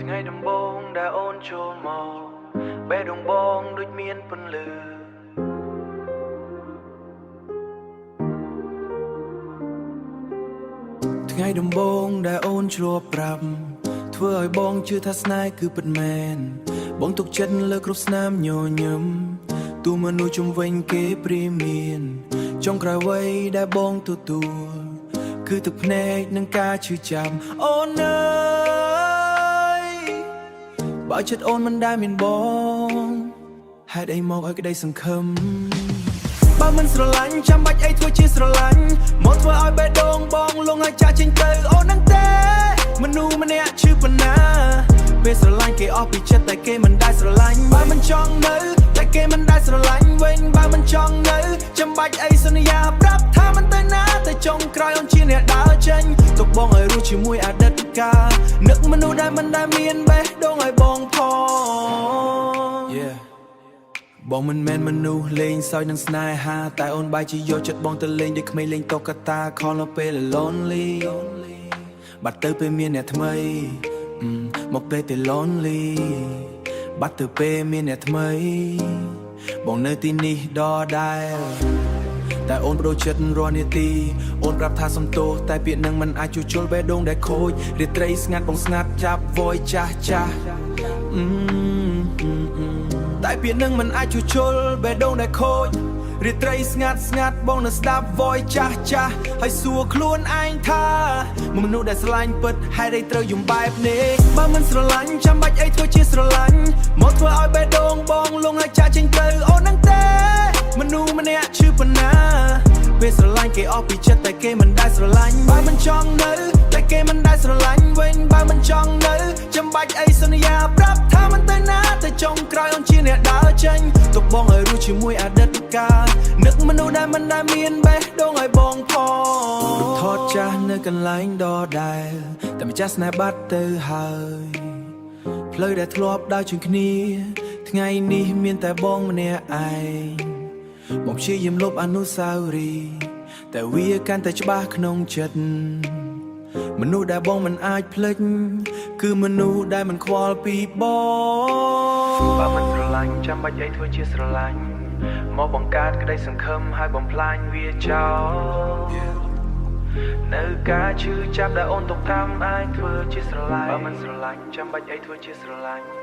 ថ្ងៃដំបូងដែលអូនចូលមកបេះដូងបងដូចមានពន្លឺថ្ងៃដំបូងដែលអូនឆ្លប់ប្រាប់ធ្វើឲ្យបងជឿថាស្នេហ៍គឺពិតមែនបងទុកចិត្តលើគ្រប់ស្នាមញញឹមទូមនុស្សជុំវិញគេព្រាមានចុងក្រោយអ្វីដែលបងទទួលគឺទឹកភ្នែកនិងការឈឺចាប់អូនអើយបើចិត្តអូនមិនដែលមានបងហេតុអីមកឲ្យក្តីសង្ឃឹមបើមិនស្រឡាញ់ចាំបាច់អីធ្វើជាស្រឡាញ់មកធ្វើឲ្យបេះដូងបងលងឲ្យចាស់ចេញទៅអូននឹងទេមនុស្សម្នាក់ឈឺប៉ុណ្ណាពេលស្រឡាញ់គេអស់ពីចិត្តតែគេមិនដែលស្រឡាញ់បើមិនចង់នៅតែគេមិនដែលស្រឡាញ់វិញបើមិនចង់នៅចាំបាច់អីសន្យាប្រាប់ថាមិនទៅណាតែចុងក្រោយអូនជាអ្នកដើរចេញទុកបងឲ្យរស់ជាមួយអតីតកាលនឹកមនុស្សដែលមិនដែលមានបេះដូងឲ្យបងផងបងមិនមែនមនុស្សលេងសើចនឹងស្នេហាតែអូនបែរជាយកចិត្តបងទៅលេងដូចក្មេងលេងតុក្កតាខលនៅពេល lonely បាត់ទៅពេលមានអ្នកថ្មីមកពេលទៅ lonely បាត់ទៅពេលមានអ្នកថ្មីបងនៅទីនេះដដែលតែអូនបដូរចិត្តរាល់នាទីអូនប្រាប់ថាសំទោសតែពាក្យនឹងមិនអាចជួសជុលបេះដូងដែលខូចរាត្រីស្ងាត់បងស្ងាត់ចាប់ voice ចាស់ចាស់តែពាក្យនឹងមិនអាចជួសជុលបេះដូងដែលខូចរាត្រីស្ងាត់បងនៅស្ដាប់ voice ចាស់ចាស់ហើយសួរខ្លួនឯងថាមនុស្សដែលស្រឡាញ់ពិតហេតុអីត្រូវយំបែបនេះបើមិនស្រឡាញ់ចាំបាច់អីធ្វើជាស្រឡាញ់មកធ្វើឲ្យបេះដូងបងលងឲ្យចាស់ចេញទៅអូននឹងទេមនុស្សម្នាក់ឈឺប៉ុណ្ណាពេលស្រឡាញ់គេអស់ពីចិត្តតែគេមិនដែលស្រឡាញ់បើមិនចង់នៅតែគេមិនដែលស្រឡាញ់វិញបើមិនចង់នៅចាំបាច់អីសន្យាប្រាប់ថាមិនទៅណាតែចុងក្រោយអូនជាអ្នកដើរចេញទុកបងឲ្យរស់ជាមួយអតីតកាលនឹកមនុស្សដែលមិនដែលមានបេះដូងឲ្យបងផងថតចាស់នៅកន្លែងដដែលតែម្ចាស់ស្នេហ៍បាត់ទៅហើយផ្លូវដែលធ្លាប់ដើរជើងគ្នាថ្ងៃនេះមានតែបងម្នាក់ឯងបងព្យាយាមលុបអនុស្សាវរីយ៍តែវាកាន់តែច្បាស់ក្នុងចិត្តមនុស្សដែលបងមិនអាចភ្លេចគឺមនុស្សដែលមិនខ្វល់ពីបងបើមិនស្រឡាញ់ចាំបាច់អីធ្វើជាស្រឡាញ់មកបង្កើតក្តីសង្ឃឹមហើយបំផ្លាញវាចោលនៅការឈឺចាប់ដែលអូនទុកកម្មឯងធ្វើជាស្រឡាញ់បើមិនស្រឡាញ់ចាំបាច់អីធ្វើជាស្រឡាញ់